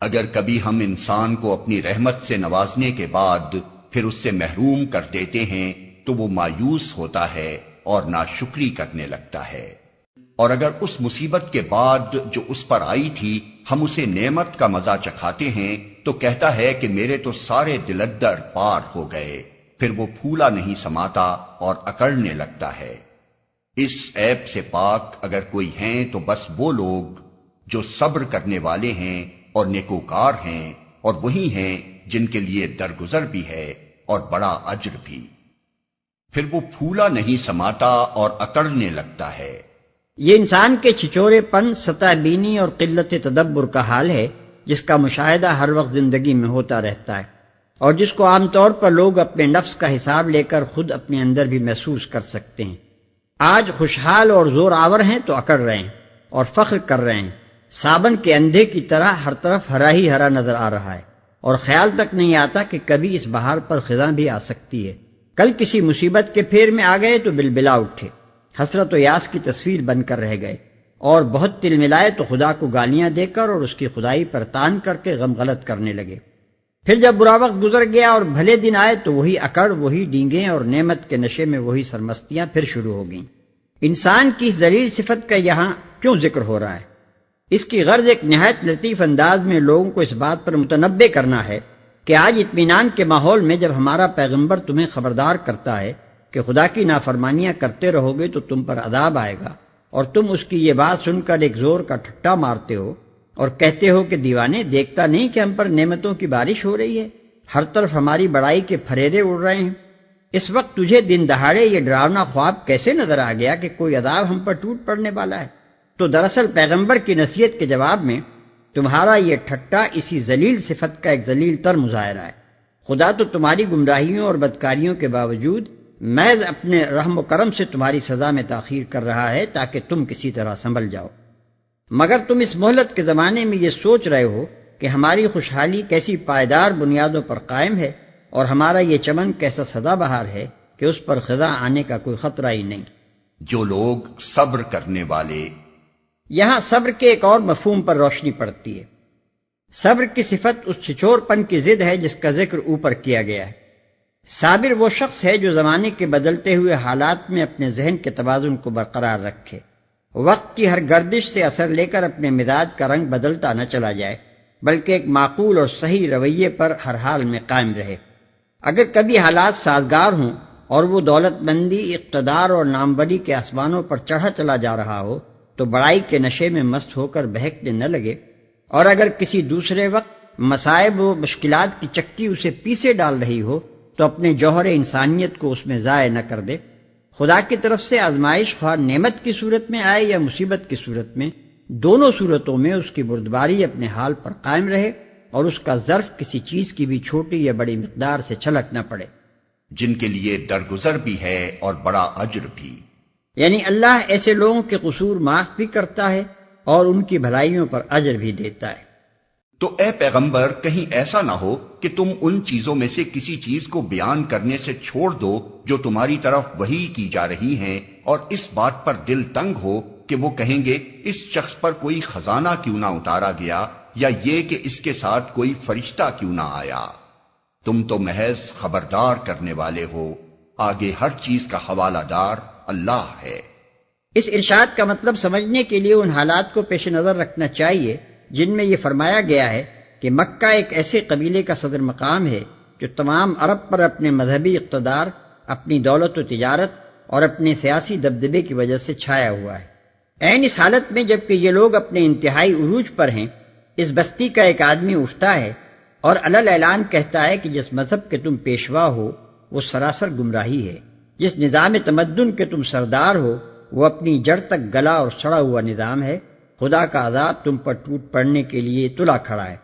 اگر کبھی ہم انسان کو اپنی رحمت سے نوازنے کے بعد پھر اس سے محروم کر دیتے ہیں تو وہ مایوس ہوتا ہے اور ناشکری کرنے لگتا ہے، اور اگر اس مصیبت کے بعد جو اس پر آئی تھی ہم اسے نعمت کا مزہ چکھاتے ہیں تو کہتا ہے کہ میرے تو سارے دلدر پار ہو گئے، پھر وہ پھولا نہیں سماتا اور اکڑنے لگتا ہے۔ اس عیب سے پاک اگر کوئی ہیں تو بس وہ لوگ جو صبر کرنے والے ہیں اور نیکوکار ہیں، اور وہی ہیں جن کے لیے درگزر بھی ہے اور بڑا اجر بھی۔ پھر وہ پھولا نہیں سماتا اور اکڑنے لگتا ہے۔ یہ انسان کے چھچورے پن، سطح بینی اور قلت تدبر کا حال ہے جس کا مشاہدہ ہر وقت زندگی میں ہوتا رہتا ہے، اور جس کو عام طور پر لوگ اپنے نفس کا حساب لے کر خود اپنے اندر بھی محسوس کر سکتے ہیں۔ آج خوشحال اور زور آور ہیں تو اکڑ رہے ہیں اور فخر کر رہے ہیں، صابن کے اندھے کی طرح ہر طرف ہرا ہی ہرا نظر آ رہا ہے، اور خیال تک نہیں آتا کہ کبھی اس بہار پر خزاں بھی آ سکتی ہے۔ کل کسی مصیبت کے پھیر میں آ گئے تو بلبلا اٹھے، حسرت و یاس کی تصویر بن کر رہ گئے، اور بہت تل ملائے تو خدا کو گالیاں دے کر اور اس کی خدائی پر تان کر کے غم غلط کرنے لگے۔ پھر جب برا وقت گزر گیا اور بھلے دن آئے تو وہی اکڑ، وہی ڈینگیں اور نعمت کے نشے میں وہی سرمستیاں پھر شروع ہو گئیں۔ انسان کی اس ذلیل صفت کا یہاں کیوں ذکر ہو رہا ہے؟ اس کی غرض ایک نہایت لطیف انداز میں لوگوں کو اس بات پر متنبہ کرنا ہے کہ آج اطمینان کے ماحول میں جب ہمارا پیغمبر تمہیں خبردار کرتا ہے کہ خدا کی نافرمانیاں کرتے رہو گے تو تم پر عذاب آئے گا، اور تم اس کی یہ بات سن کر ایک زور کا ٹھٹا مارتے ہو اور کہتے ہو کہ دیوانے دیکھتا نہیں کہ ہم پر نعمتوں کی بارش ہو رہی ہے، ہر طرف ہماری بڑائی کے پھریرے اڑ رہے ہیں، اس وقت تجھے دن دہاڑے یہ ڈراونا خواب کیسے نظر آ گیا کہ کوئی عذاب ہم پر ٹوٹ پڑنے والا ہے؟ تو دراصل پیغمبر کی نصیحت کے جواب میں تمہارا یہ ٹھٹا اسی ذلیل صفت کا ایک ذلیل تر مظاہرہ ہے۔ خدا تو تمہاری گمراہیوں اور بدکاریوں کے باوجود محض اپنے رحم و کرم سے تمہاری سزا میں تاخیر کر رہا ہے تاکہ تم کسی طرح سنبھل جاؤ، مگر تم اس مہلت کے زمانے میں یہ سوچ رہے ہو کہ ہماری خوشحالی کیسی پائیدار بنیادوں پر قائم ہے اور ہمارا یہ چمن کیسا سدا بہار ہے کہ اس پر خزاں آنے کا کوئی خطرہ ہی نہیں۔ جو لوگ صبر کرنے والے، یہاں صبر کے ایک اور مفہوم پر روشنی پڑتی ہے۔ صبر کی صفت اس چھچور پن کی ضد ہے جس کا ذکر اوپر کیا گیا ہے۔ صابر وہ شخص ہے جو زمانے کے بدلتے ہوئے حالات میں اپنے ذہن کے توازن کو برقرار رکھے، وقت کی ہر گردش سے اثر لے کر اپنے مزاج کا رنگ بدلتا نہ چلا جائے، بلکہ ایک معقول اور صحیح رویے پر ہر حال میں قائم رہے۔ اگر کبھی حالات سازگار ہوں اور وہ دولت مندی، اقتدار اور ناموری کے آسمانوں پر چڑھا چلا جا رہا ہو تو بڑائی کے نشے میں مست ہو کر بہکنے نہ لگے، اور اگر کسی دوسرے وقت مصائب و مشکلات کی چکی اسے پیسے ڈال رہی ہو تو اپنے جوہر انسانیت کو اس میں ضائع نہ کر دے۔ خدا کی طرف سے آزمائش خواہ نعمت کی صورت میں آئے یا مصیبت کی صورت میں، دونوں صورتوں میں اس کی بردباری اپنے حال پر قائم رہے اور اس کا ظرف کسی چیز کی بھی چھوٹی یا بڑی مقدار سے چھلک نہ پڑے۔ جن کے لیے درگزر بھی ہے اور بڑا اجر بھی، یعنی اللہ ایسے لوگوں کے قصور معاف بھی کرتا ہے اور ان کی بھلائیوں پر اجر بھی دیتا ہے۔ تو اے پیغمبر کہیں ایسا نہ ہو کہ تم ان چیزوں میں سے کسی چیز کو بیان کرنے سے چھوڑ دو جو تمہاری طرف وحی کی جا رہی ہیں، اور اس بات پر دل تنگ ہو کہ وہ کہیں گے اس شخص پر کوئی خزانہ کیوں نہ اتارا گیا، یا یہ کہ اس کے ساتھ کوئی فرشتہ کیوں نہ آیا۔ تم تو محض خبردار کرنے والے ہو، آگے ہر چیز کا حوالہ دار اللہ ہے۔ اس ارشاد کا مطلب سمجھنے کے لیے ان حالات کو پیش نظر رکھنا چاہیے جن میں یہ فرمایا گیا ہے کہ مکہ ایک ایسے قبیلے کا صدر مقام ہے جو تمام عرب پر اپنے مذہبی اقتدار، اپنی دولت و تجارت اور اپنے سیاسی دبدبے کی وجہ سے چھایا ہوا ہے۔ عین اس حالت میں جبکہ یہ لوگ اپنے انتہائی عروج پر ہیں، اس بستی کا ایک آدمی اٹھتا ہے اور علل اعلان کہتا ہے کہ جس مذہب کے تم پیشوا ہو وہ سراسر گمراہی ہے، جس نظام تمدن کے تم سردار ہو وہ اپنی جڑ تک گلا اور سڑا ہوا نظام ہے، خدا کا عذاب تم پر ٹوٹ پڑنے کے لیے تلا کھڑا ہے،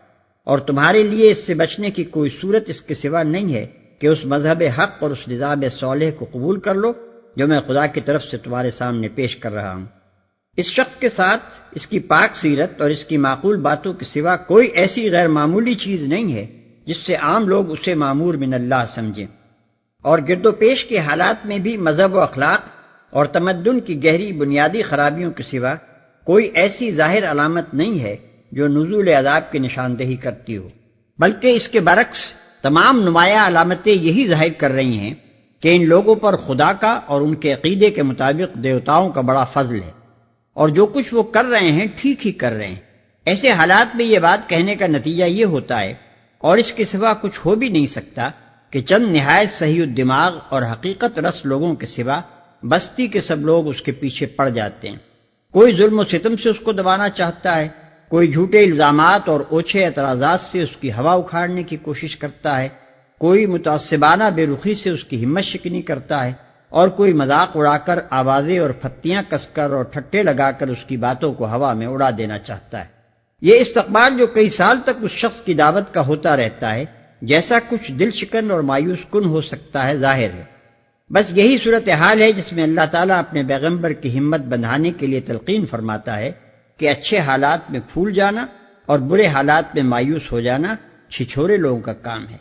اور تمہارے لیے اس سے بچنے کی کوئی صورت اس کے سوا نہیں ہے کہ اس مذہب حق اور اس نظام صالح کو قبول کر لو جو میں خدا کی طرف سے تمہارے سامنے پیش کر رہا ہوں۔ اس شخص کے ساتھ اس کی پاک سیرت اور اس کی معقول باتوں کے سوا کوئی ایسی غیر معمولی چیز نہیں ہے جس سے عام لوگ اسے مامور من اللہ سمجھیں، اور گرد و پیش کے حالات میں بھی مذہب و اخلاق اور تمدن کی گہری بنیادی خرابیوں کے سوا کوئی ایسی ظاہر علامت نہیں ہے جو نزول عذاب کی نشاندہی کرتی ہو، بلکہ اس کے برعکس تمام نمایاں علامتیں یہی ظاہر کر رہی ہیں کہ ان لوگوں پر خدا کا اور ان کے عقیدے کے مطابق دیوتاؤں کا بڑا فضل ہے، اور جو کچھ وہ کر رہے ہیں ٹھیک ہی کر رہے ہیں۔ ایسے حالات میں یہ بات کہنے کا نتیجہ یہ ہوتا ہے، اور اس کے سوا کچھ ہو بھی نہیں سکتا، کہ چند نہایت صحیح الدماغ اور حقیقت رس لوگوں کے سوا بستی کے سب لوگ اس کے پیچھے پڑ جاتے ہیں۔ کوئی ظلم و ستم سے اس کو دبانا چاہتا ہے، کوئی جھوٹے الزامات اور اوچھے اعتراضات سے اس کی ہوا اکھاڑنے کی کوشش کرتا ہے، کوئی متعصبانہ بے رخی سے اس کی ہمت شکنی کرتا ہے، اور کوئی مذاق اڑا کر آوازیں اور پھتیاں کس کر اور ٹھٹے لگا کر اس کی باتوں کو ہوا میں اڑا دینا چاہتا ہے۔ یہ استقبال جو کئی سال تک اس شخص کی دعوت کا ہوتا رہتا ہے، جیسا کچھ دل شکن اور مایوس کن ہو سکتا ہے، ظاہر ہے۔ بس یہی صورتحال ہے جس میں اللہ تعالیٰ اپنے پیغمبر کی ہمت بندھانے کے لیے تلقین فرماتا ہے کہ اچھے حالات میں پھول جانا اور برے حالات میں مایوس ہو جانا چھچھورے لوگوں کا کام ہے۔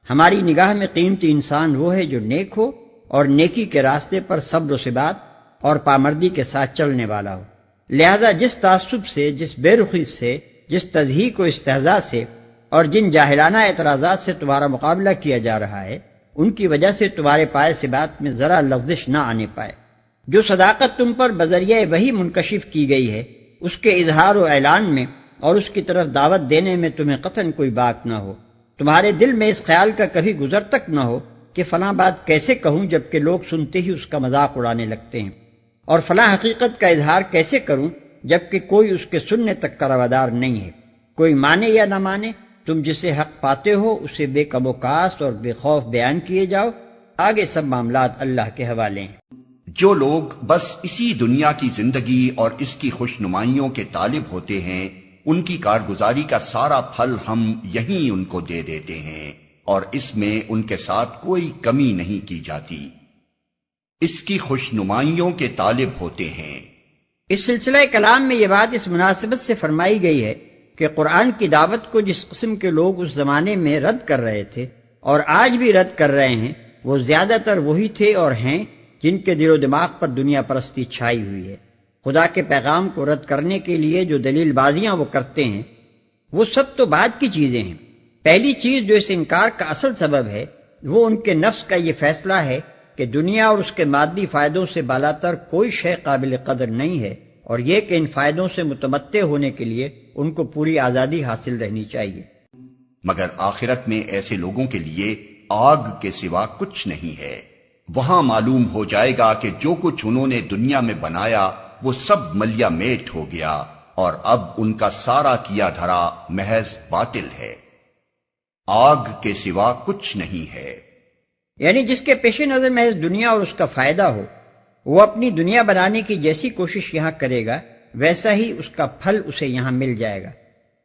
ہماری نگاہ میں قیمتی انسان وہ ہے جو نیک ہو اور نیکی کے راستے پر صبر و ثبات اور پامردی کے ساتھ چلنے والا ہو۔ لہذا جس تعصب سے، جس بے رخی سے، جس تضحیک و استہزاء سے اور جن جاہلانہ اعتراضات سے تمہارا مقابلہ کیا جا رہا ہے، ان کی وجہ سے تمہارے پائے ثبات میں ذرا لغزش نہ آنے پائے۔ جو صداقت تم پر بذریعہ وحی منکشف کی گئی ہے، اس کے اظہار و اعلان میں اور اس کی طرف دعوت دینے میں تمہیں قطعاً کوئی بات نہ ہو، تمہارے دل میں اس خیال کا کبھی گزر تک نہ ہو کہ فلاں بات کیسے کہوں جبکہ لوگ سنتے ہی اس کا مذاق اڑانے لگتے ہیں، اور فلاں حقیقت کا اظہار کیسے کروں جبکہ کوئی اس کے سننے تک کا روادار نہیں ہے۔ کوئی مانے یا نہ مانے، تم جسے حق پاتے ہو اسے بے کم و کاست اور بے خوف بیان کیے جاؤ، آگے سب معاملات اللہ کے حوالے ہیں۔ جو لوگ بس اسی دنیا کی زندگی اور اس کی خوش نمائیوں کے طالب ہوتے ہیں، ان کی کارگزاری کا سارا پھل ہم یہیں ان کو دے دیتے ہیں، اور اس میں ان کے ساتھ کوئی کمی نہیں کی جاتی۔ اس کی خوش نمائیوں کے طالب ہوتے ہیں۔ اس سلسلہ کلام میں یہ بات اس مناسبت سے فرمائی گئی ہے کہ قرآن کی دعوت کو جس قسم کے لوگ اس زمانے میں رد کر رہے تھے اور آج بھی رد کر رہے ہیں، وہ زیادہ تر وہی تھے اور ہیں جن کے دل و دماغ پر دنیا پرستی چھائی ہوئی ہے۔ خدا کے پیغام کو رد کرنے کے لیے جو دلیل بازیاں وہ کرتے ہیں، وہ سب تو بعد کی چیزیں ہیں۔ پہلی چیز جو اس انکار کا اصل سبب ہے، وہ ان کے نفس کا یہ فیصلہ ہے کہ دنیا اور اس کے مادی فائدوں سے بالاتر کوئی شے قابل قدر نہیں ہے، اور یہ کہ ان فائدوں سے متمتع ہونے کے لیے ان کو پوری آزادی حاصل رہنی چاہیے۔ مگر آخرت میں ایسے لوگوں کے لیے آگ کے سوا کچھ نہیں ہے۔ وہاں معلوم ہو جائے گا کہ جو کچھ انہوں نے دنیا میں بنایا وہ سب ملیا میٹ ہو گیا، اور اب ان کا سارا کیا دھرا محض باطل ہے۔ آگ کے سوا کچھ نہیں ہے، یعنی جس کے پیش نظر محض دنیا اور اس کا فائدہ ہو، وہ اپنی دنیا بنانے کی جیسی کوشش یہاں کرے گا ویسا ہی اس کا پھل اسے یہاں مل جائے گا۔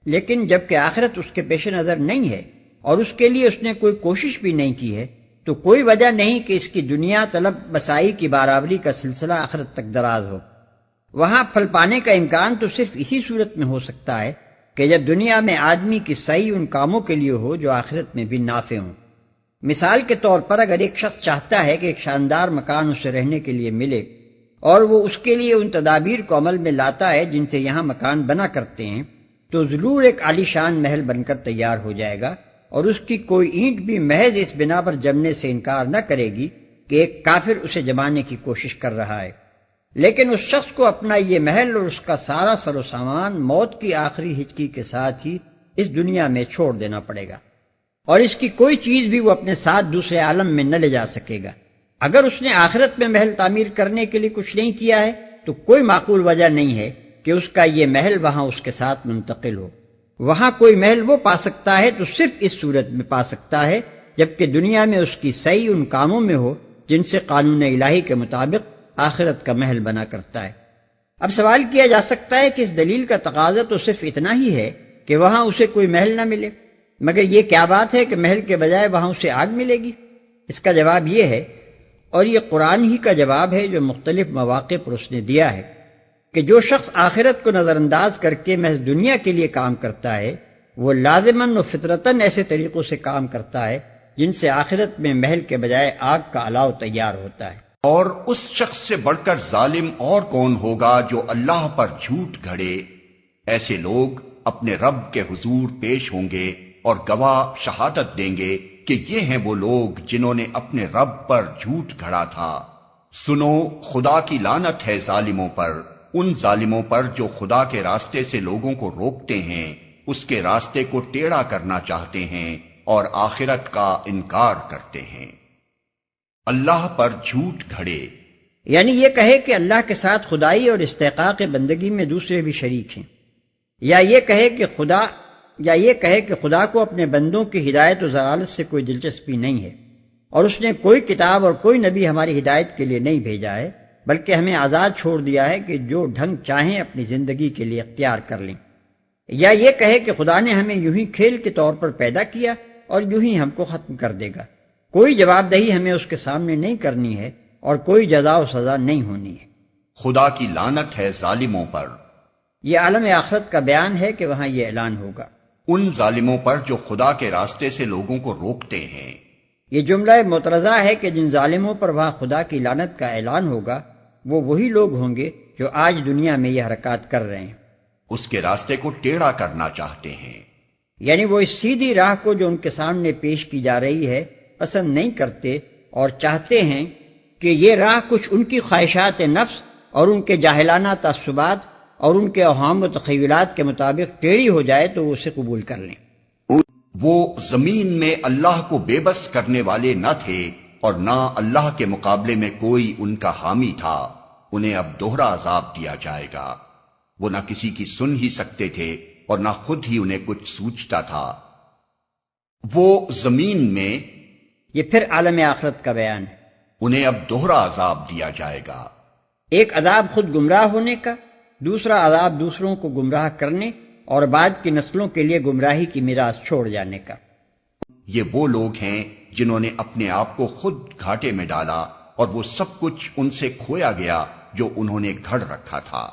لیکن جبکہ آخرت اس کے پیش نظر نہیں ہے اور اس کے لیے اس نے کوئی کوشش بھی نہیں کی ہے، تو کوئی وجہ نہیں کہ اس کی دنیا طلب بسائی کی بارآوری کا سلسلہ آخرت تک دراز ہو۔ وہاں پھل پانے کا امکان تو صرف اسی صورت میں ہو سکتا ہے کہ جب دنیا میں آدمی کی سعی ان کاموں کے لیے ہو جو آخرت میں بھی نافع ہوں۔ مثال کے طور پر اگر ایک شخص چاہتا ہے کہ ایک شاندار مکان اسے رہنے کے لیے ملے، اور وہ اس کے لیے ان تدابیر کو عمل میں لاتا ہے جن سے یہاں مکان بنا کرتے ہیں، تو ضرور ایک عالی شان محل بن کر تیار ہو جائے گا، اور اس کی کوئی اینٹ بھی محض اس بنا پر جمنے سے انکار نہ کرے گی کہ ایک کافر اسے جمانے کی کوشش کر رہا ہے۔ لیکن اس شخص کو اپنا یہ محل اور اس کا سارا سر و سامان موت کی آخری ہچکی کے ساتھ ہی اس دنیا میں چھوڑ دینا پڑے گا، اور اس کی کوئی چیز بھی وہ اپنے ساتھ دوسرے عالم میں نہ لے جا سکے گا۔ اگر اس نے آخرت میں محل تعمیر کرنے کے لیے کچھ نہیں کیا ہے تو کوئی معقول وجہ نہیں ہے کہ اس کا یہ محل وہاں اس کے ساتھ منتقل ہو۔ وہاں کوئی محل وہ پا سکتا ہے تو صرف اس صورت میں پا سکتا ہے جبکہ دنیا میں اس کی سعی ان کاموں میں ہو جن سے قانون الہی کے مطابق آخرت کا محل بنا کرتا ہے۔ اب سوال کیا جا سکتا ہے کہ اس دلیل کا تقاضا تو صرف اتنا ہی ہے کہ وہاں اسے کوئی محل نہ ملے، مگر یہ کیا بات ہے کہ محل کے بجائے وہاں اسے آگ ملے گی؟ اس کا جواب یہ ہے، اور یہ قرآن ہی کا جواب ہے جو مختلف مواقع پر اس نے دیا ہے، کہ جو شخص آخرت کو نظر انداز کر کے محض دنیا کے لیے کام کرتا ہے، وہ لازماً و فطرتاً ایسے طریقوں سے کام کرتا ہے جن سے آخرت میں محل کے بجائے آگ کا الاؤ تیار ہوتا ہے۔ اور اس شخص سے بڑھ کر ظالم اور کون ہوگا جو اللہ پر جھوٹ گھڑے؟ ایسے لوگ اپنے رب کے حضور پیش ہوں گے اور گواہ شہادت دیں گے کہ یہ ہیں وہ لوگ جنہوں نے اپنے رب پر جھوٹ گھڑا تھا۔ سنو، خدا کی لعنت ہے ظالموں پر، ان ظالموں پر جو خدا کے راستے سے لوگوں کو روکتے ہیں، اس کے راستے کو ٹیڑھا کرنا چاہتے ہیں اور آخرت کا انکار کرتے ہیں۔ اللہ پر جھوٹ گھڑے، یعنی یہ کہے کہ اللہ کے ساتھ خدائی اور استحقاق بندگی میں دوسرے بھی شریک ہیں، یا یہ کہے کہ خدا کو اپنے بندوں کی ہدایت و ضلالت سے کوئی دلچسپی نہیں ہے، اور اس نے کوئی کتاب اور کوئی نبی ہماری ہدایت کے لیے نہیں بھیجا ہے، بلکہ ہمیں آزاد چھوڑ دیا ہے کہ جو ڈھنگ چاہیں اپنی زندگی کے لیے اختیار کر لیں، یا یہ کہے کہ خدا نے ہمیں یوں ہی کھیل کے طور پر پیدا کیا اور یوں ہی ہم کو ختم کر دے گا، کوئی جواب دہی ہمیں اس کے سامنے نہیں کرنی ہے اور کوئی جزا و سزا نہیں ہونی ہے۔ خدا کی لعنت ہے ظالموں پر، یہ عالم آخرت کا بیان ہے کہ وہاں یہ اعلان ہوگا، ان ظالموں پر جو خدا کے راستے سے لوگوں کو روکتے ہیں۔ یہ جملہ معترضہ ہے کہ جن ظالموں پر وہاں خدا کی لعنت کا اعلان ہوگا وہ وہی لوگ ہوں گے جو آج دنیا میں یہ حرکات کر رہے ہیں، اس کے راستے کو ٹیڑھا کرنا چاہتے ہیں، یعنی وہ اس سیدھی راہ کو جو ان کے سامنے پیش کی جا رہی ہے پسند نہیں کرتے اور چاہتے ہیں کہ یہ راہ کچھ ان کی خواہشات نفس اور ان کے جاہلانہ تعصبات اور ان کے اوہام و تخیلات کے مطابق ٹیڑھی ہو جائے تو وہ اسے قبول کر لیں۔ وہ زمین میں اللہ کو بے بس کرنے والے نہ تھے اور نہ اللہ کے مقابلے میں کوئی ان کا حامی تھا، انہیں اب دوہرا عذاب دیا جائے گا۔ وہ نہ کسی کی سن ہی سکتے تھے اور نہ خود ہی انہیں کچھ سوچتا تھا۔ وہ زمین میں، یہ پھر عالم آخرت کا بیان ہے، انہیں اب دوہرا عذاب دیا جائے گا۔ ایک عذاب خود گمراہ ہونے کا، دوسرا عذاب دوسروں کو گمراہ کرنے اور بعد کی نسلوں کے لیے گمراہی کی میراث چھوڑ جانے کا۔ یہ وہ لوگ ہیں جنہوں نے اپنے آپ کو خود گھاٹے میں ڈالا اور وہ سب کچھ ان سے کھویا گیا جو انہوں نے گھڑ رکھا تھا،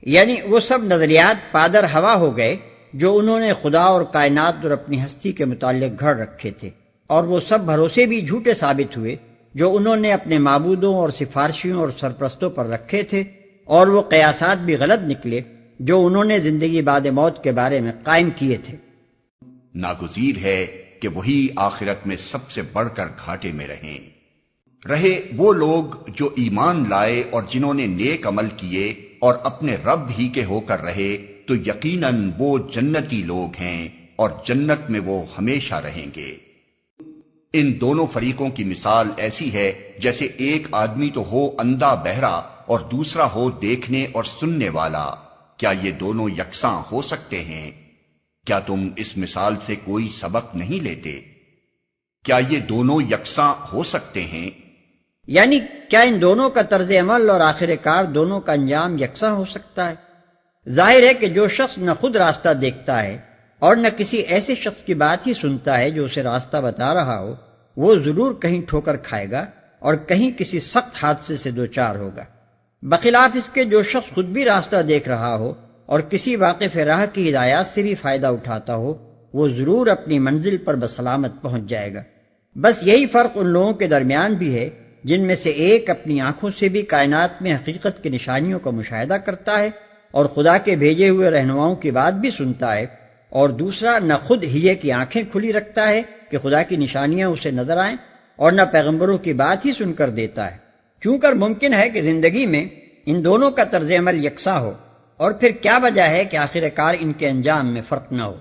یعنی وہ سب نظریات پادر ہوا ہو گئے جو انہوں نے خدا اور کائنات اور اپنی ہستی کے متعلق گھڑ رکھے تھے، اور وہ سب بھروسے بھی جھوٹے ثابت ہوئے جو انہوں نے اپنے معبودوں اور سفارشیوں اور سرپرستوں پر رکھے تھے، اور وہ قیاسات بھی غلط نکلے جو انہوں نے زندگی بعد موت کے بارے میں قائم کیے تھے۔ ناگزیر ہے کہ وہی آخرت میں سب سے بڑھ کر گھاٹے میں رہے وہ لوگ جو ایمان لائے اور جنہوں نے نیک عمل کیے اور اپنے رب ہی کے ہو کر رہے، تو یقیناً وہ جنتی لوگ ہیں اور جنت میں وہ ہمیشہ رہیں گے۔ ان دونوں فریقوں کی مثال ایسی ہے جیسے ایک آدمی تو ہو اندھا بہرا اور دوسرا ہو دیکھنے اور سننے والا، کیا یہ دونوں یکساں ہو سکتے ہیں؟ کیا تم اس مثال سے کوئی سبق نہیں لیتے؟ کیا یہ دونوں یکساں ہو سکتے ہیں؟ یعنی کیا ان دونوں کا طرز عمل اور آخر کار دونوں کا انجام یکساں ہو سکتا ہے؟ ظاہر ہے کہ جو شخص نہ خود راستہ دیکھتا ہے اور نہ کسی ایسے شخص کی بات ہی سنتا ہے جو اسے راستہ بتا رہا ہو، وہ ضرور کہیں ٹھوکر کھائے گا اور کہیں کسی سخت حادثے سے دوچار ہوگا، بخلاف اس کے جو شخص خود بھی راستہ دیکھ رہا ہو اور کسی واقف راہ کی ہدایات سے بھی فائدہ اٹھاتا ہو، وہ ضرور اپنی منزل پر بسلامت پہنچ جائے گا۔ بس یہی فرق ان لوگوں کے درمیان بھی ہے جن میں سے ایک اپنی آنکھوں سے بھی کائنات میں حقیقت کی نشانیوں کا مشاہدہ کرتا ہے اور خدا کے بھیجے ہوئے رہنماؤں کی بات بھی سنتا ہے، اور دوسرا نہ خود ہیے کی آنکھیں کھلی رکھتا ہے کہ خدا کی نشانیاں اسے نظر آئیں، اور نہ پیغمبروں کی بات ہی سن کر دیتا ہے۔ کیوں کر ممکن ہے کہ زندگی میں ان دونوں کا طرز عمل یکساں ہو، اور پھر کیا وجہ ہے کہ آخر کار ان کے انجام میں فرق نہ ہو۔